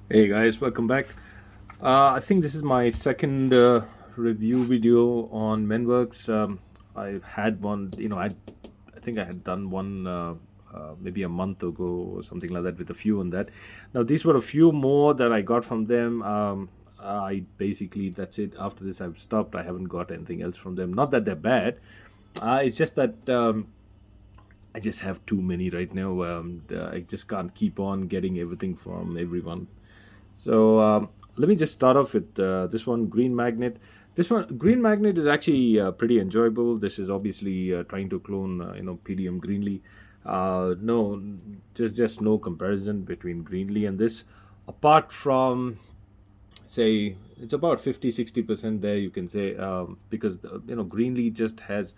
Hey guys, welcome back. I think this is my second review video on Menworks. I had one, I think I had done one maybe a month ago or something like that with a few on that. Now these were a few more that I got from them. I basically that's it. After this, I've stopped. I haven't got anything else from them. Not that they're bad. It's just that I just have too many right now. I just can't keep on getting everything from everyone. So let me just start off with this one, Green Magnet. This one, Green Magnet, is actually pretty enjoyable. This is obviously trying to clone, PDM Greenly. No, just no comparison between Greenly and this, apart from say it's about 50-60% there, you can say, because Greenly just has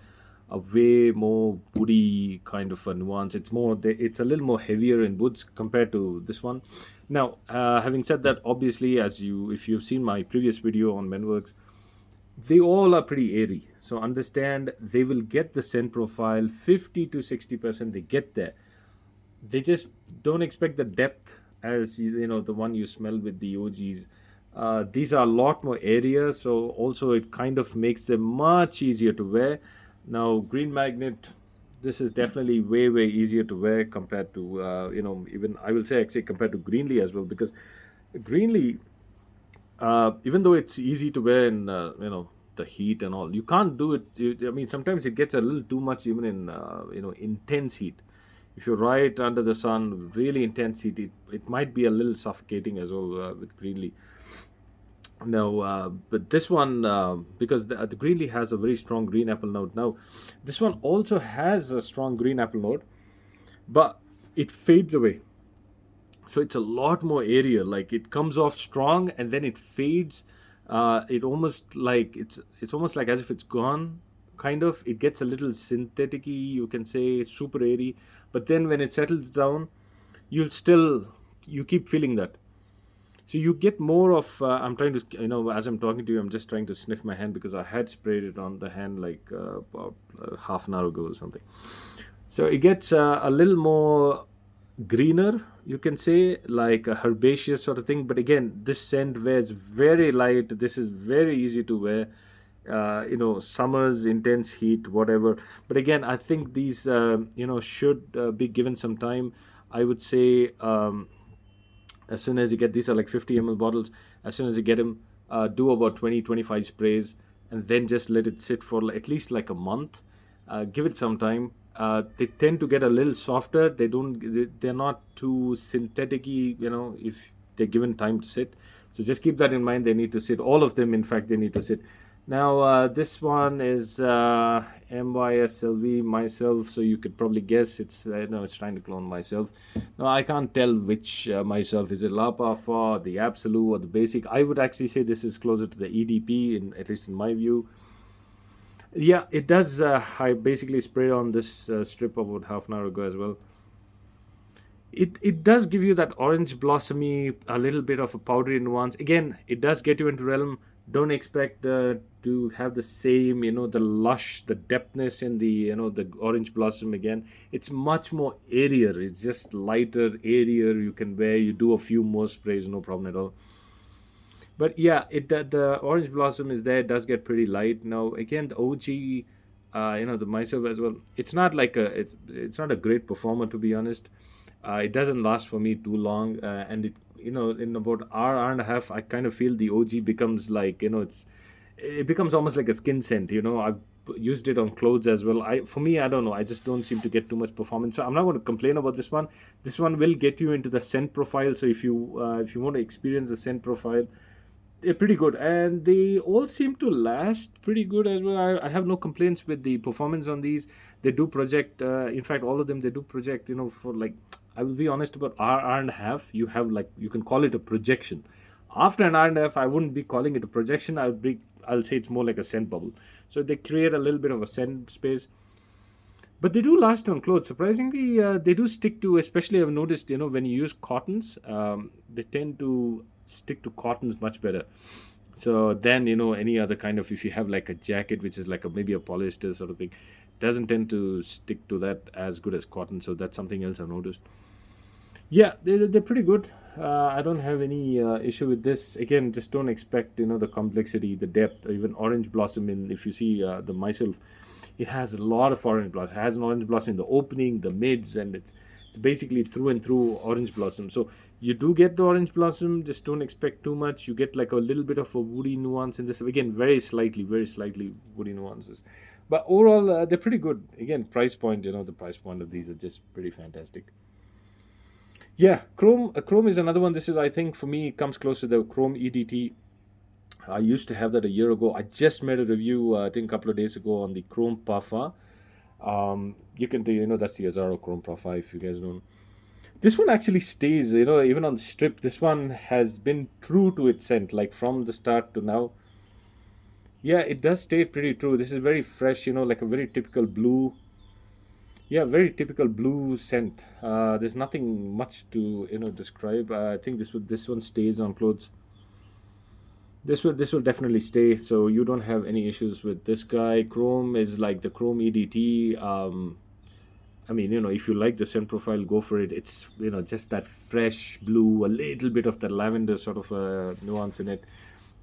a way more woody kind of a nuance. It's a little more heavier in woods compared to this one. Now, having said that, obviously, if you've seen my previous video on Menworks, they all are pretty airy. So understand, they will get the scent profile 50 to 60%. They get there. They just don't expect the depth as the one you smell with the OGs. These are a lot more area, so also it kind of makes them much easier to wear. Now, Green Magnet, this is definitely way easier to wear compared to even I will say actually compared to Greenly as well, because Greenly, even though it's easy to wear in the heat and all, you can't do it. I mean, sometimes it gets a little too much even in intense heat. If you're right under the sun, really intense heat, it might be a little suffocating as well with Greenly. No, but this one, because the Greenlee has a very strong green apple note. Now, this one also has a strong green apple note, but it fades away. So it's a lot more area. Like it comes off strong and then it fades. It almost like it's almost like as if it's gone. Kind of, it gets a little synthetic-y, you can say, super airy. But then when it settles down, you'll still you keep feeling that. So you get more of. I'm trying to, as I'm talking to you, I'm just trying to sniff my hand because I had sprayed it on the hand like about half an hour ago or something. So it gets a little more greener, you can say, like a herbaceous sort of thing. But again, this scent wears very light. This is very easy to wear. Summers, intense heat, whatever. But again, I think these, should be given some time. I would say. As soon as you get, these are like 50 ml bottles, as soon as you get them, do about 20-25 sprays, and then just let it sit for at least like a month. Give it some time. They tend to get a little softer. They're not too synthetic-y, if they're given time to sit. So just keep that in mind. They need to sit, all of them, in fact, they need to sit. Now, this one is MYSLV, myself. So you could probably guess it's no, it's trying to clone myself. No, I can't tell which myself. Is it Lapa for the Absolute or the Basic? I would actually say this is closer to the EDP, at least in my view. Yeah, it does. I basically sprayed on this strip about half an hour ago as well. It does give you that orange blossomy, a little bit of a powdery nuance. Again, it does get you into realm. Don't expect to have the same, the lush, the depthness in the, the orange blossom. Again, it's much more airier. It's just lighter, airier. You can wear. You do a few more sprays, no problem at all. But yeah, the orange blossom is there. It does get pretty light. Now again, the OG, the myself as well. It's not a great performer, to be honest. It doesn't last for me too long, and in about hour and a half, I kind of feel the OG becomes like, it becomes almost like a skin scent. I've used it on clothes as well. For me, I don't know. I just don't seem to get too much performance. So I'm not going to complain about this one. This one will get you into the scent profile. So if you want to experience the scent profile, they're pretty good, and they all seem to last pretty good as well. I have no complaints with the performance on these. They do project. In fact, all of them, they do project. For like, I will be honest, about hour and a half. You can call it a projection. After an hour and a half, I wouldn't be calling it a projection. I'll say it's more like a scent bubble. So they create a little bit of a scent space, but they do last on clothes. Surprisingly, they do stick to. Especially, I've noticed. When you use cottons, they tend to stick to cottons much better. So then, any other kind of, if you have like a jacket which is like maybe a polyester sort of thing, doesn't tend to stick to that as good as cotton. So that's something else I've noticed. Yeah, they're pretty good. I don't have any issue with this. Again, just don't expect the complexity, the depth. Even orange blossom, in if you see the myself, it has a lot of orange blossom. It has an orange blossom in the opening, the mids, and it's basically through and through orange blossom. So you do get the orange blossom. Just don't expect too much. You get like a little bit of a woody nuance in this. Again, very slightly woody nuances. But overall, they're pretty good. Again, price point. The price point of these are just pretty fantastic. Yeah, Chrome. Chrome is another one. This is, I think, for me, comes close to the Chrome EDT. I used to have that a year ago. I just made a review, I think, a couple of days ago on the Chrome Parfum. You can do, that's the Azaro Chrome Parfum, if you guys don't. This one actually stays, even on the strip. This one has been true to its scent, like from the start to now. Yeah, it does stay pretty true. This is very fresh, like a very typical blue. Yeah, very typical blue scent. There's nothing much to describe. I think this one stays on clothes. This will definitely stay. So you don't have any issues with this guy. Chrome is like the Chrome EDT. I mean, if you like the scent profile, go for it. It's just that fresh blue, a little bit of that lavender sort of nuance in it.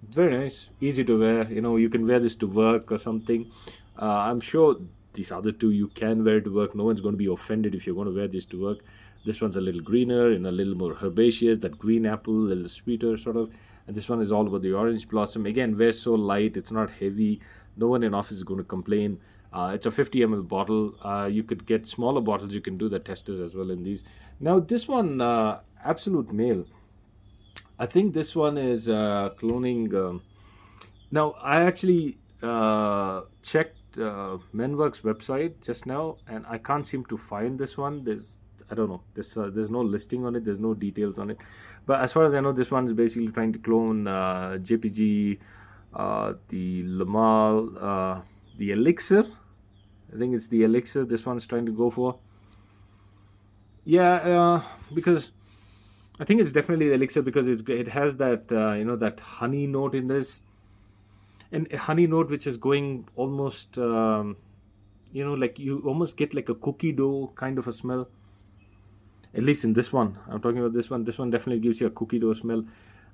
Very nice, easy to wear. You can wear this to work or something. I'm sure these other two you can wear to work. No one's going to be offended if you're going to wear this to work. This one's a little greener and a little more herbaceous, that green apple, a little sweeter sort of. And this one is all about the orange blossom. Again, wears so light, it's not heavy. No one in office is going to complain. It's a 50 ml bottle. You could get smaller bottles. You can do the testers as well in these. Now, this one, Absolute Male. I think this one is cloning. Now, I actually checked Menworks website just now, and I can't seem to find this one. I don't know. There's no listing on it. There's no details on it. But as far as I know, this one is basically trying to clone JPG, the Lamal, the Elixir. I think it's the Elixir. This one's trying to go for. Yeah, because I think it's definitely the Elixir because it has that that honey note in this, and a honey note which is going almost like you almost get like a cookie dough kind of a smell. At least in this one, I'm talking about this one. This one definitely gives you a cookie dough smell.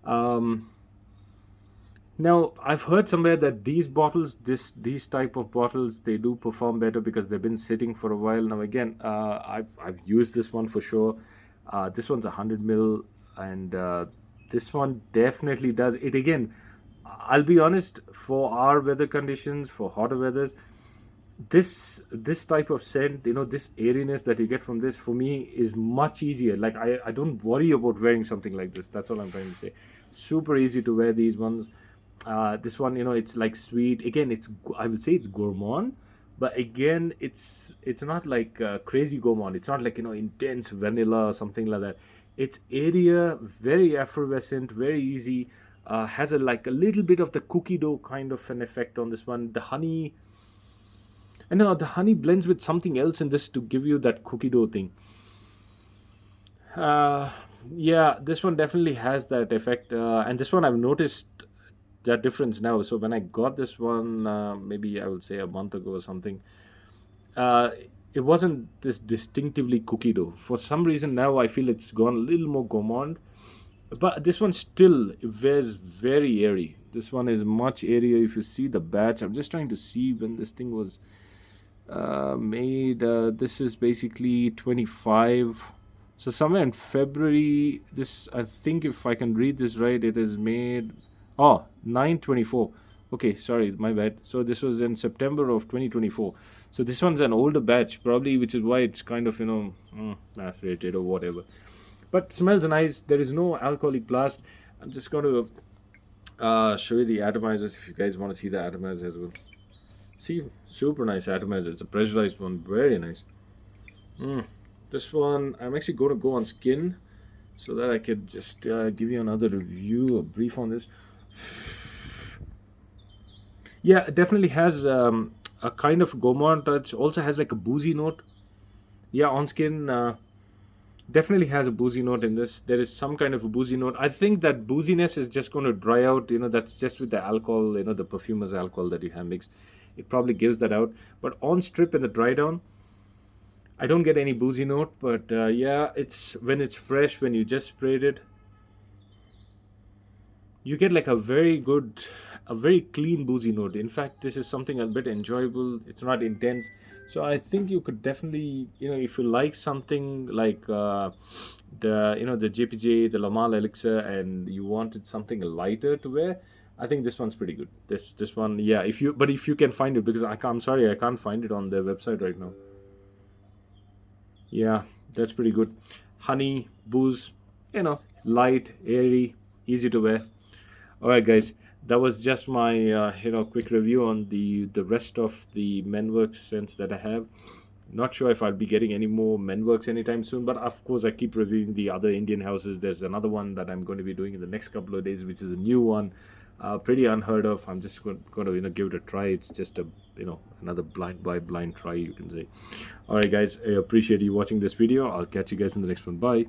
Um, Now, I've heard somewhere that these type of bottles, they do perform better because they've been sitting for a while. Now, again, I've used this one for sure. This one's 100 ml, and this one definitely does it. Again, I'll be honest, for our weather conditions, for hotter weathers, this type of scent, this airiness that you get from this, for me, is much easier. Like I don't worry about wearing something like this. That's all I'm trying to say. Super easy to wear these ones. This one, it's like sweet. Again, I would say it's gourmand, but again, it's not like crazy gourmand. It's not like intense vanilla or something like that. It's area, very effervescent, very easy. Has like a little bit of the cookie dough kind of an effect on this one. The honey, and no, the honey blends with something else in this to give you that cookie dough thing. Uh, yeah, this one definitely has that effect, and this one I've noticed that difference now. So when I got this one, maybe I would say a month ago or something, uh, it wasn't this distinctively cookie dough. For some reason now I feel it's gone a little more gourmand, but this one still wears very airy. This one is much airier. If you see the batch, I'm just trying to see when this thing was made. This is basically 25. So somewhere in February, this, I think, if I can read this right, it is made. Oh, 9/24. Okay, sorry, my bad. So this was in September of 2024. So this one's an older batch, probably, which is why it's kind of macerated or whatever. But smells nice. There is no alcoholic blast. I'm just going to show you the atomizers if you guys want to see the atomizers as well. See, super nice atomizer. It's a pressurized one, very nice. This one, I'm actually going to go on skin so that I could just give you another review, a brief on this. Yeah, it definitely has a kind of gourmand touch. Also has like a boozy note. Yeah, on skin, definitely has a boozy note in this. There is some kind of a boozy note. I think that booziness is just going to dry out. That's just with the alcohol, the perfumer's alcohol that you have mixed. It probably gives that out. But on strip and the dry down, I don't get any boozy note, but yeah, it's when it's fresh, when you just sprayed it, you get like a very clean boozy note. In fact, this is something a bit enjoyable. It's not intense, so I think you could definitely, if you like something like the JPJ, the Lamal Elixir, and you wanted something lighter to wear. I think this one's pretty good. This one, yeah. If you can find it, because I'm sorry, I can't find it on their website right now. Yeah, that's pretty good. Honey, booze, light, airy, easy to wear. All right, guys, that was just my quick review on the rest of the Menworks scents that I have. Not sure if I'll be getting any more Menworks anytime soon, but of course I keep reviewing the other Indian houses. There's another one that I'm going to be doing in the next couple of days, which is a new one, pretty unheard of. I'm just going to give it a try. It's just a another blind by blind try, you can say. All right, guys, I appreciate you watching this video. I'll catch you guys in the next one. Bye.